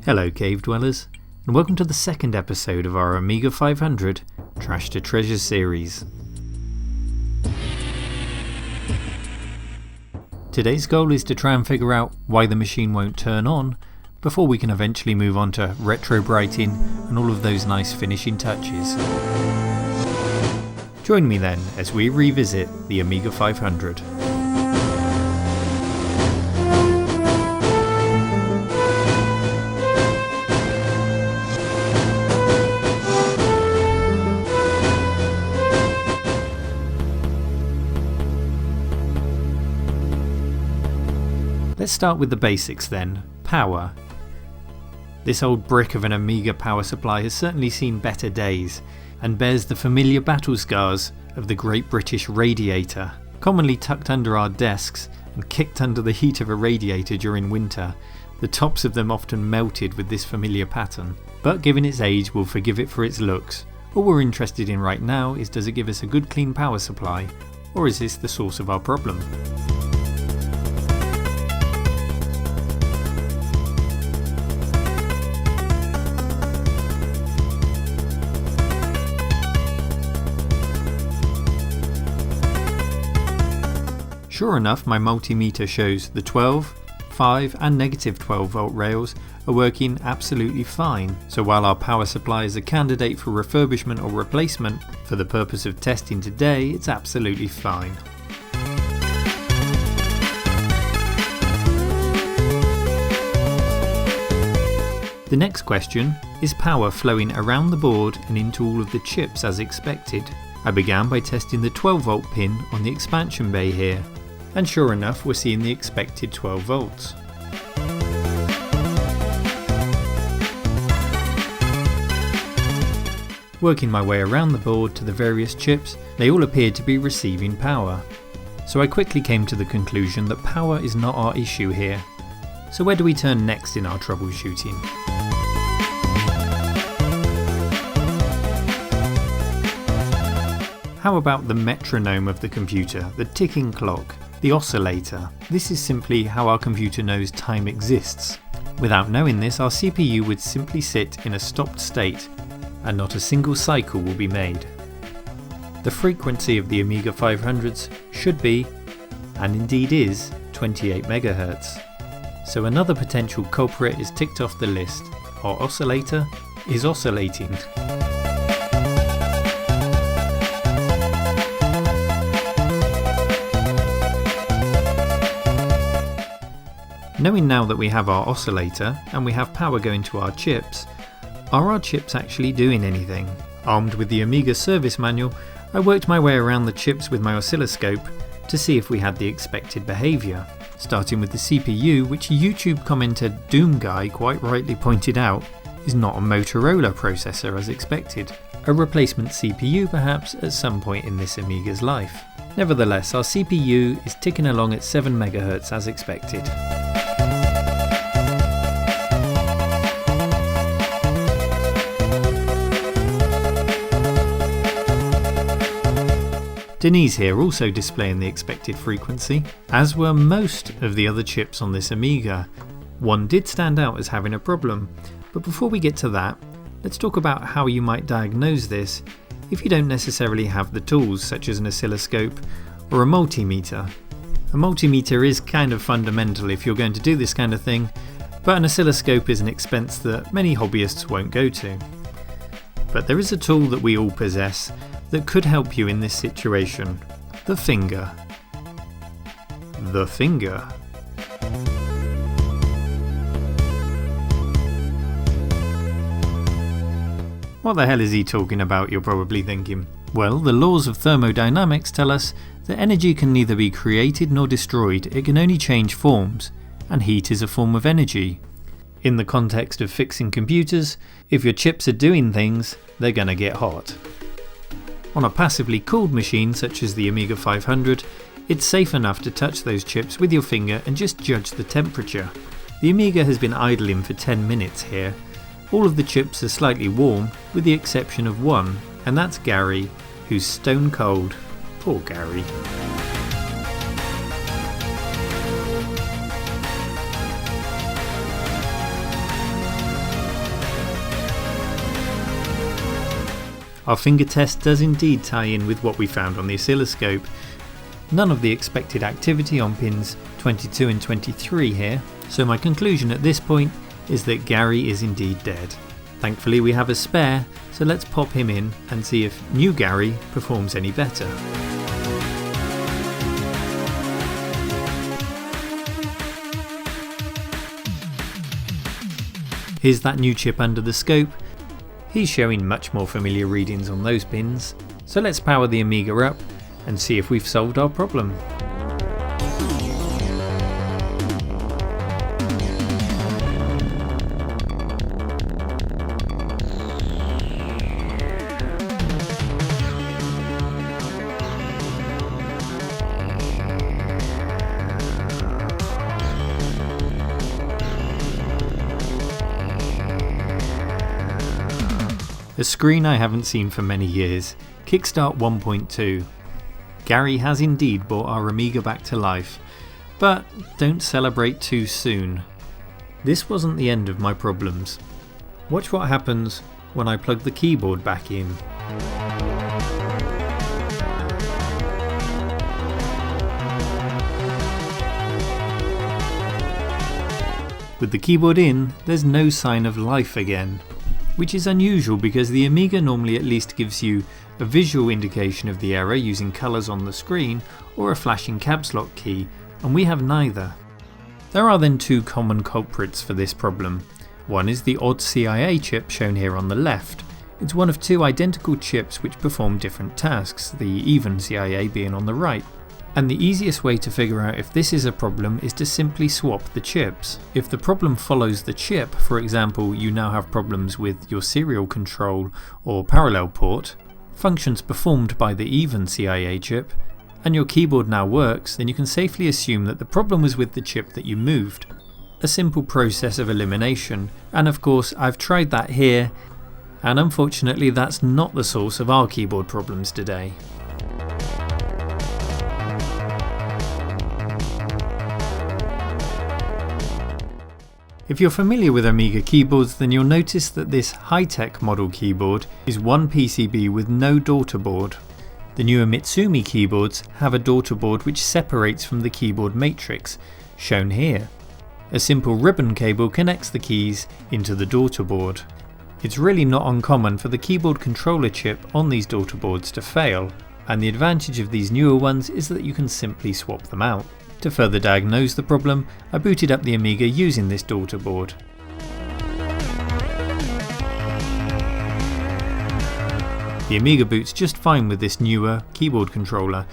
Hello cave dwellers, and welcome to the second episode of our Amiga 500 Trash to Treasure series. Today's goal is to try and figure out why the machine won't turn on before we can eventually move on to retro brighting and all of those nice finishing touches. Join me then as we revisit the Amiga 500. Let's start with the basics then. Power. This old brick of an Amiga power supply has certainly seen better days and bears the familiar battle scars of the Great British Radiator. Commonly tucked under our desks and kicked under the heat of a radiator during winter, the tops of them often melted with this familiar pattern. But given its age, we'll forgive it for its looks. All we're interested in right now is, does it give us a good clean power supply, or is this the source of our problem? Sure enough, my multimeter shows the 12, 5 and negative 12 volt rails are working absolutely fine, so while our power supply is a candidate for refurbishment or replacement, for the purpose of testing today it's absolutely fine. The next question is power flowing around the board and into all of the chips as expected. I began by testing the 12 volt pin on the expansion bay here. And sure enough, we're seeing the expected 12 volts. Working my way around the board to the various chips, they all appeared to be receiving power. So I quickly came to the conclusion that power is not our issue here. So where do we turn next in our troubleshooting? How about the metronome of the computer, the ticking clock? The oscillator. This is simply how our computer knows time exists. Without knowing this, our CPU would simply sit in a stopped state and not a single cycle will be made. The frequency of the Amiga 500s should be, and indeed is, 28 MHz. So another potential culprit is ticked off the list. Our oscillator is oscillating. Knowing now that we have our oscillator and we have power going to our chips, are our chips actually doing anything? Armed with the Amiga service manual, I worked my way around the chips with my oscilloscope to see if we had the expected behaviour. Starting with the CPU, which YouTube commenter Doomguy quite rightly pointed out is not a Motorola processor as expected. A replacement CPU perhaps at some point in this Amiga's life. Nevertheless, our CPU is ticking along at 7 MHz as expected. Denise here also displaying the expected frequency, as were most of the other chips on this Amiga. One did stand out as having a problem, but before we get to that, let's talk about how you might diagnose this if you don't necessarily have the tools such as an oscilloscope or a multimeter. A multimeter is kind of fundamental if you're going to do this kind of thing, but an oscilloscope is an expense that many hobbyists won't go to. But there is a tool that we all possess that could help you in this situation. The finger. The finger. What the hell is he talking about, you're probably thinking? Well, the laws of thermodynamics tell us that energy can neither be created nor destroyed, it can only change forms, and heat is a form of energy. In the context of fixing computers, if your chips are doing things, they're gonna get hot. On a passively cooled machine such as the Amiga 500, it's safe enough to touch those chips with your finger and just judge the temperature. The Amiga has been idling for 10 minutes here. All of the chips are slightly warm, with the exception of one, and that's Gary, who's stone cold. Poor Gary. Our finger test does indeed tie in with what we found on the oscilloscope. None of the expected activity on pins 22 and 23 here, so my conclusion at this point is that Gary is indeed dead. Thankfully we have a spare, so let's pop him in and see if new Gary performs any better. Here's that new chip under the scope. He's showing much more familiar readings on those pins, so let's power the Amiga up and see if we've solved our problem. A screen I haven't seen for many years, Kickstart 1.2. Gary has indeed brought our Amiga back to life, but don't celebrate too soon. This wasn't the end of my problems. Watch what happens when I plug the keyboard back in. With the keyboard in, there's no sign of life again, which is unusual because the Amiga normally at least gives you a visual indication of the error using colours on the screen or a flashing caps lock key, and we have neither. There are then two common culprits for this problem. One is the odd CIA chip shown here on the left. It's one of two identical chips which perform different tasks, the even CIA being on the right. And the easiest way to figure out if this is a problem is to simply swap the chips. If the problem follows the chip, for example you now have problems with your serial control or parallel port, functions performed by the even CIA chip, and your keyboard now works, then you can safely assume that the problem was with the chip that you moved. A simple process of elimination, and of course I've tried that here, and unfortunately that's not the source of our keyboard problems today. If you're familiar with Amiga keyboards, then you'll notice that this high-tech model keyboard is one PCB with no daughter board. The newer Mitsumi keyboards have a daughter board which separates from the keyboard matrix, shown here. A simple ribbon cable connects the keys into the daughter board. It's really not uncommon for the keyboard controller chip on these daughter boards to fail, and the advantage of these newer ones is that you can simply swap them out. To further diagnose the problem, I booted up the Amiga using this daughter board. The Amiga boots just fine with this newer keyboard controller,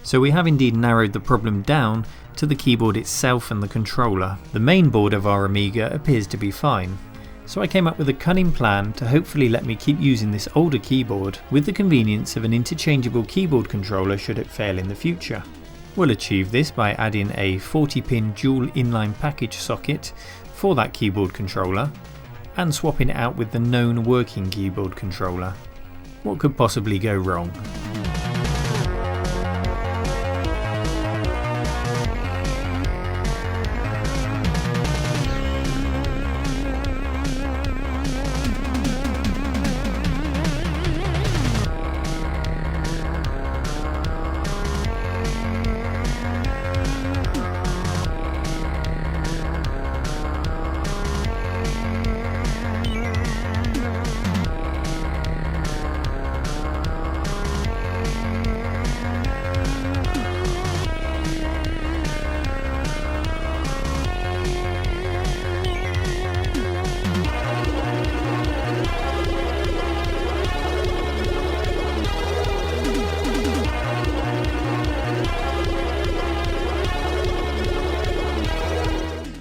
so we have indeed narrowed the problem down to the keyboard itself and the controller. The main board of our Amiga appears to be fine, so I came up with a cunning plan to hopefully let me keep using this older keyboard with the convenience of an interchangeable keyboard controller should it fail in the future. We'll achieve this by adding a 40-pin dual inline package socket for that keyboard controller and swapping it out with the known working keyboard controller. What could possibly go wrong?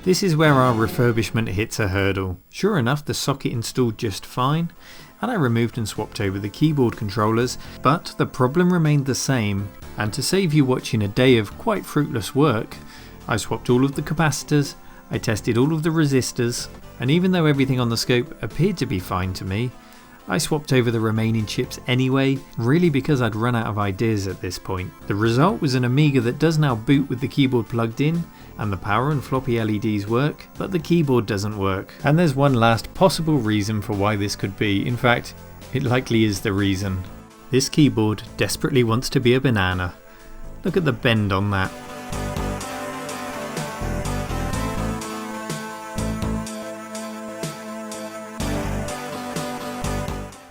This is where our refurbishment hits a hurdle. Sure enough, the socket installed just fine, and I removed and swapped over the keyboard controllers, but the problem remained the same, and to save you watching a day of quite fruitless work, I swapped all of the capacitors, I tested all of the resistors, and even though everything on the scope appeared to be fine to me, I swapped over the remaining chips anyway, really because I'd run out of ideas at this point. The result was an Amiga that does now boot with the keyboard plugged in, and the power and floppy LEDs work, but the keyboard doesn't work. And there's one last possible reason for why this could be. In fact, It likely is the reason. This keyboard desperately wants to be a banana. Look at the bend on that.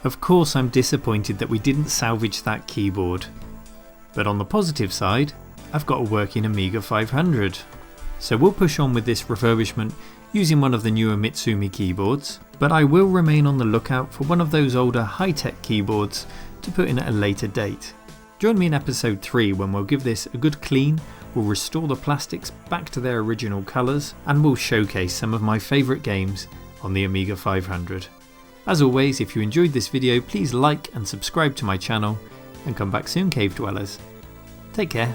Of course I'm disappointed that we didn't salvage that keyboard. But on the positive side, I've got a working Amiga 500. So we'll push on with this refurbishment using one of the newer Mitsumi keyboards, but I will remain on the lookout for one of those older high-tech keyboards to put in at a later date. Join me in episode 3 when we'll give this a good clean, we'll restore the plastics back to their original colours, and we'll showcase some of my favourite games on the Amiga 500. As always, if you enjoyed this video, please like and subscribe to my channel, and come back soon, Cave Dwellers. Take care.